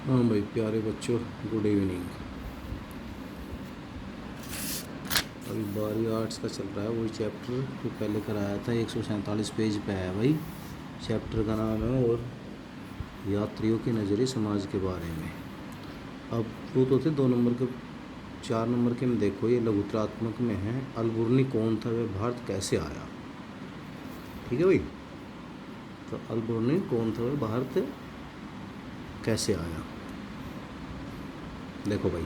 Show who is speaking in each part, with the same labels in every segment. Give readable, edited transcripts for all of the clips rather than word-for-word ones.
Speaker 1: हाँ भाई, प्यारे बच्चों, गुड इवनिंग। अभी 12वीं आर्ट्स का चल रहा है, वही चैप्टर जो पहले कराया था। 147 पेज पे है भाई। चैप्टर का नाम है और यात्रियों की नज़रिए समाज के बारे में। अब वो तो थे 2 नंबर के, 4 नंबर के में देखो, ये लघुत्रात्मक में है। अलबुर्नी कौन था, वह भारत कैसे आया। ठीक है भाई, तो अलबुर्नी कौन था, वह भारत कैसे आया। देखो भाई,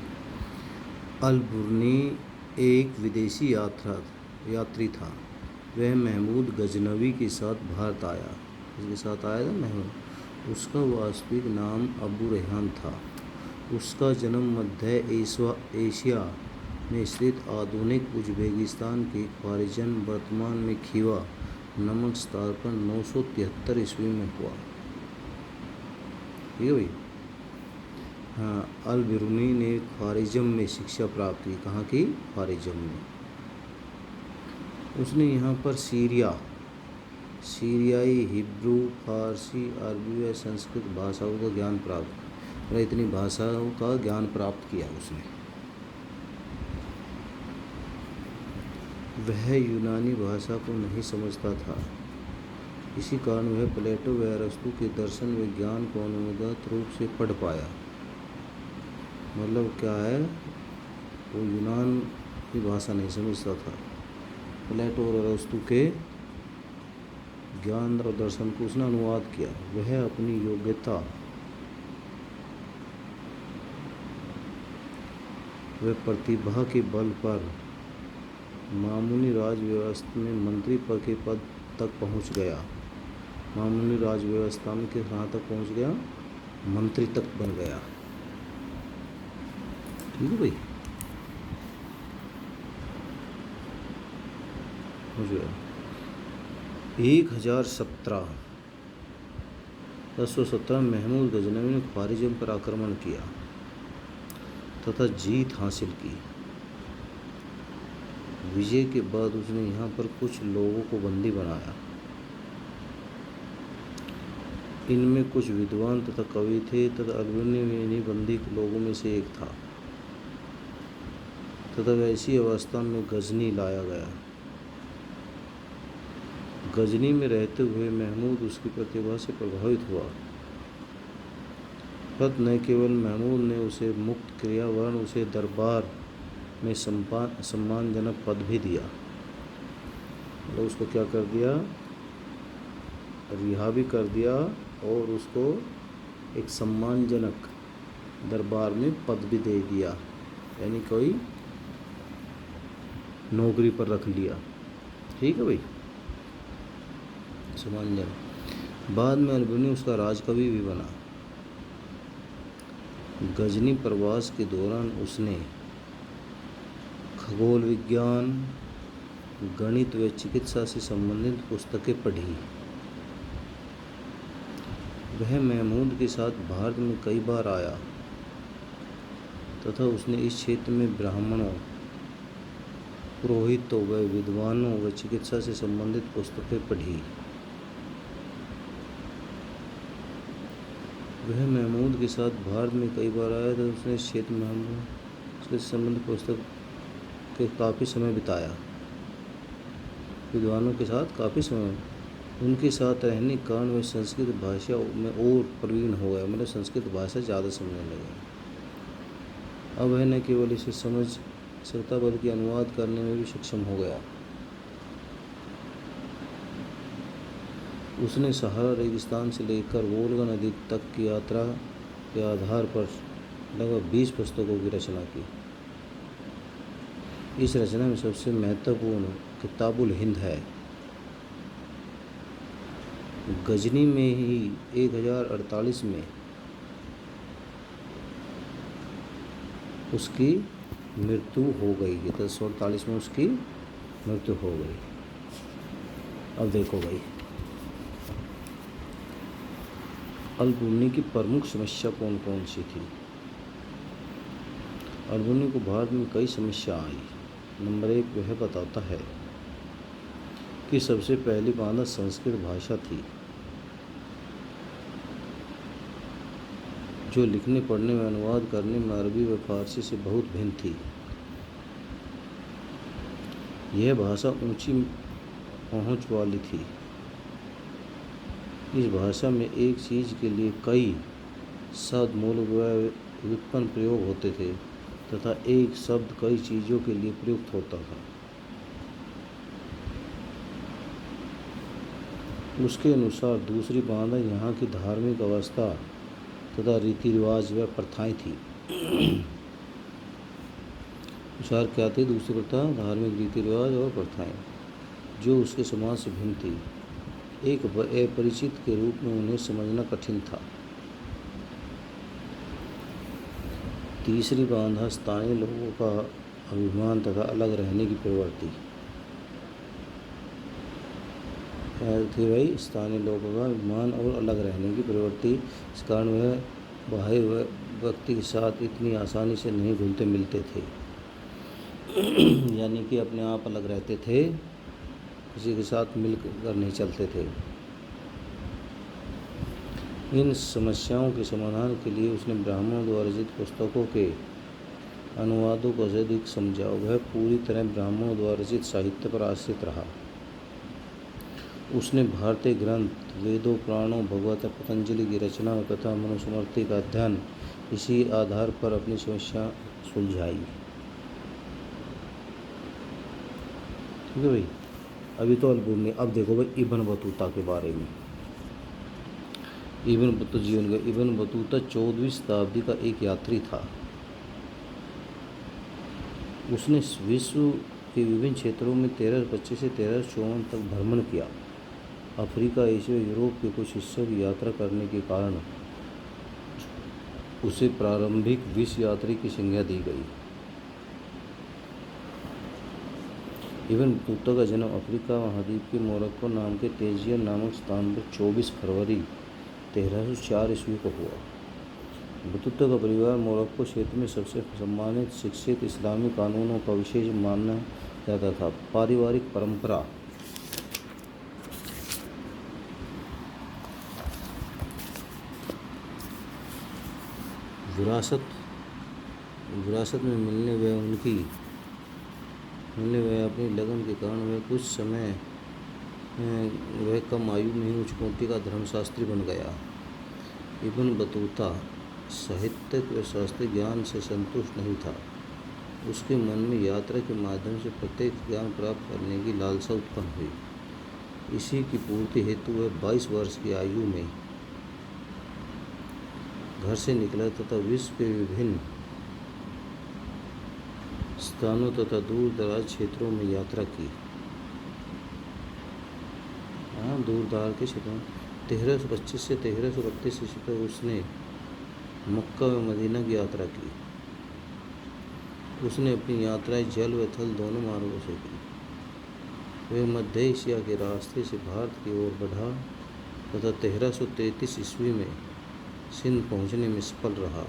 Speaker 1: अलबुर्नी एक विदेशी यात्री था। वह महमूद गजनवी के साथ भारत आया। इसके साथ आया था महमूद। उसका वास्तविक नाम अबू रेहान था। उसका जन्म मध्य एशिया में स्थित आधुनिक उज़्बेकिस्तान के ख्वारिज़म, वर्तमान में खीवा नामक स्थान पर 973 ईस्वी में हुआ। ठीक है भाई। हाँ, अल-बिरूनी ने ख्वारिज़म में शिक्षा प्राप्त की। कहाँ की? ख्वारिज़म में। उसने यहाँ पर सीरियाई, हिब्रू, फारसी, अरबी व संस्कृत भाषाओं का ज्ञान प्राप्त किया। मतलब इतनी भाषाओं का ज्ञान प्राप्त किया उसने। वह यूनानी भाषा को नहीं समझता था। इसी कारण वह प्लेटो व अरस्तु के दर्शन व ज्ञान को अनुवादित रूप से पढ़ पाया। मतलब क्या है, वो यूनान की भाषा नहीं समझता था। प्लेटो और अरस्तु के ज्ञान और दर्शन को उसने अनुवाद किया। वह अपनी योग्यता व प्रतिभा के बल पर मामूली राज व्यवस्था में मंत्री पद के पद तक पहुंच गया। मामूली राज व्यवस्था में कहाँ तक पहुंच गया? मंत्री तक बन गया। ठीक है भाई, हो गया। 1017 महमूद गजनवी ने ख्वारिज़म पर आक्रमण किया तथा जीत हासिल की। विजय के बाद उसने यहाँ पर कुछ लोगों को बंदी बनाया। इनमें कुछ विद्वान तथा कवि थे तथा अलबुर्नी में इन्हीं बंदी लोगों में से एक था तथा वैसी अवस्था में गजनी लाया गया। गजनी में रहते हुए महमूद उसकी प्रतिभा से प्रभावित हुआ। फत न केवल महमूद ने उसे मुक्त किया वरन उसे दरबार में सम्मानजनक पद भी दिया। मतलब उसको क्या कर दिया? रिहा भी कर दिया और उसको एक सम्मानजनक दरबार में पद भी दे दिया, यानी कोई नौकरी पर रख लिया। ठीक है भाई, सम्मानजनक। बाद में अलबुर्नी उसका राजकवि भी बना। गजनी प्रवास के दौरान उसने खगोल विज्ञान, गणित व चिकित्सा से संबंधित पुस्तकें पढ़ी। वह महमूद के साथ भारत में कई बार आया तथा उसने इस क्षेत्र में ब्राह्मणों, पुरोहितों व विद्वानों व चिकित्सा से संबंधित पुस्तकें पढ़ी। वह महमूद के साथ भारत में कई बार आया तो उसने इस क्षेत्र में उसके संबंधित पुस्तक के काफ़ी समय बिताया। विद्वानों के साथ काफ़ी समय उनके साथ रहने के कारण वह संस्कृत भाषा में और प्रवीण हो गया। मतलब संस्कृत भाषा ज़्यादा समझने लगे। अब वह न केवल इसे समझ सकता बल्कि अनुवाद करने में भी सक्षम हो गया। उसने सहारा रेगिस्तान से लेकर वोल्गा नदी तक की यात्रा के आधार पर लगभग 20 पुस्तकों की रचना की। इस रचना में सबसे महत्वपूर्ण किताबुल हिंद है। गजनी में ही 1048 में उसकी मृत्यु हो गई। 1048 में उसकी मृत्यु हो गई। अब देखो भाई, अलबुर्नी की प्रमुख समस्या कौन कौन सी थी? अलबुर्नी को भारत में कई समस्या आई। नंबर 1, वह बताता है कि सबसे पहली बाधा संस्कृत भाषा थी। जो लिखने पढ़ने में अनुवाद करने में अरबी व फारसी से बहुत भिन्न थी। यह भाषा ऊंची पहुंच वाली थी। इस भाषा में एक चीज़ के लिए कई शब्द मूल व व्युत्पन्न प्रयोग होते थे तथा एक शब्द कई चीज़ों के लिए प्रयुक्त होता था। उसके अनुसार दूसरी बाधा यहाँ की धार्मिक अवस्था तथा रीति रिवाज व प्रथाएं थी। अनुसार क्या थी? दूसरी प्रथा धार्मिक रीति रिवाज और प्रथाएं जो उसके समाज से भिन्न थी। एक अपरिचित के रूप में उन्हें समझना कठिन था। तीसरी बाधा स्थानीय लोगों का अभिमान तथा अलग रहने की प्रवृत्ति थी। भाई, स्थानीय लोगों का अभिमान और अलग रहने की प्रवृत्ति, इस कारण वह बाहर व्यक्ति के साथ इतनी आसानी से नहीं घुलते मिलते थे। यानी कि अपने आप अलग रहते थे, किसी के साथ मिलकर नहीं चलते थे। इन समस्याओं के समाधान के लिए उसने ब्राह्मणों द्वारा रचित पुस्तकों के अनुवादों को अधिक समझा। वह पूरी तरह ब्राह्मणों द्वारा रचित साहित्य पर आश्रित रहा। उसने भारतीय ग्रंथ, वेदों, पुराणों, भगवत पतंजलि की रचनाओं तथा मनुस्मृति का अध्ययन इसी आधार पर अपनी समस्या सुलझाई। ठीक है भाई। अभी तो अल्बुर्नी। अब देखो भाई इब्न बतूता के बारे में। इब्न बतूता जीवन का। इब्न बतूता 14वीं शताब्दी का एक यात्री था। उसने विश्व के विभिन्न क्षेत्रों में 1325 से 1354 तक भ्रमण किया। अफ्रीका, एशिया, यूरोप के कुछ हिस्सों की यात्रा करने के कारण उसे प्रारंभिक विश्व यात्री की संज्ञा दी गई। इब्न बतूता का जन्म अफ्रीका महाद्वीप के मोरक्को नाम के तेजियन नामक स्थान पर 24 फरवरी 1304 ईस्वी को हुआ। बतूता का परिवार मोरक्को क्षेत्र में सबसे सम्मानित, शिक्षित, इस्लामी कानूनों का विशेष माना जाता था। पारिवारिक परंपरा। विरासत में मिलने व अपनी लगन के कारण वह कुछ समय वह कम आयु में ही उच्च कोटि का धर्मशास्त्री बन गया। इब्न बतूता साहित्यिक व शास्त्रीय ज्ञान से संतुष्ट नहीं था। उसके मन में यात्रा के माध्यम से प्रत्येक ज्ञान प्राप्त करने की लालसा उत्पन्न हुई। इसी की पूर्ति हेतु वह 22 वर्ष की आयु में घर से निकला तथा विश्व के विभिन्न स्थानों तथा दूर दराज क्षेत्रों में यात्रा की। दूर दराज के क्षेत्रों में 1325 से 1332 ईस्वी तक उसने मक्का व मदीना की यात्रा की। उसने अपनी यात्राएं जल व थल दोनों मार्गों से की। वह मध्य एशिया के रास्ते से भारत की ओर बढ़ा तथा 1333 ईस्वी में सिंध पहुंचने में सफल रहा।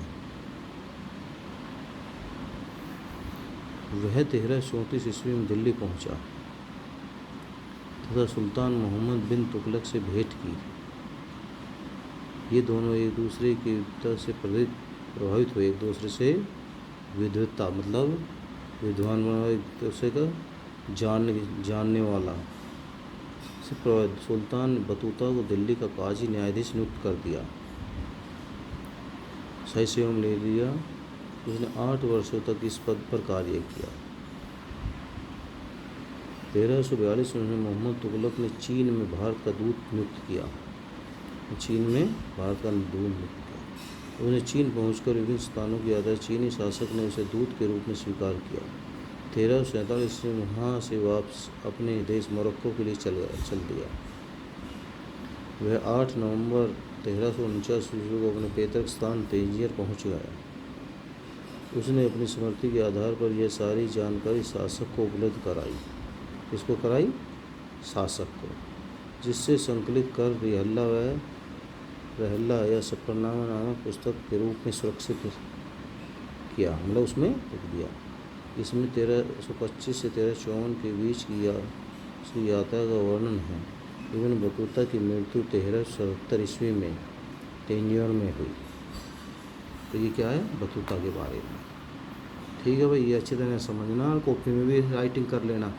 Speaker 1: वह 1334 ईस्वी में दिल्ली पहुंचा तथा सुल्तान मोहम्मद बिन तुगलक से भेंट की। ये दोनों एक दूसरे की विद्वता से प्रभावित हुए। एक दूसरे से विद्वता मतलब विद्वान बना, एक दूसरे का जानने वाला से प्रभावित। सुल्तान ने बतूता को दिल्ली का काजी न्यायाधीश नियुक्त कर दिया, सही सेवम ले लिया। उसने 8 वर्षों तक इस पद पर कार्य किया। 1342 में मोहम्मद तुगलक ने चीन में भारत का दूत नियुक्त किया। उन्हें चीन पहुंचकर विभिन्न स्थानों की यात्रा चीनी शासक ने उसे दूत के रूप में स्वीकार किया। 1347 में वहाँ से वापस अपने देश मोरक्को के लिए चल दिया। वह 8 नवंबर 1349 ईस्वी को अपने पैतृक स्थान तेजियर पहुंच गया। उसने अपनी स्मृति के आधार पर यह सारी जानकारी शासक को उपलब्ध कराई। किसको कराई? शासक को, जिससे संकलित कर रहला या सफरनामा नामक पुस्तक के रूप में सुरक्षित किया, मतलब उसमें लिख दिया। इसमें 1325 से 1354 के बीच की यात्रा का वर्णन है। इब्न बतूता की मृत्यु 1377 ईस्वी में तेंजियर में हुई। तो ये क्या है, बतूता के बारे में। ठीक है भाई, ये अच्छी तरह समझना और कॉपी में भी राइटिंग कर लेना।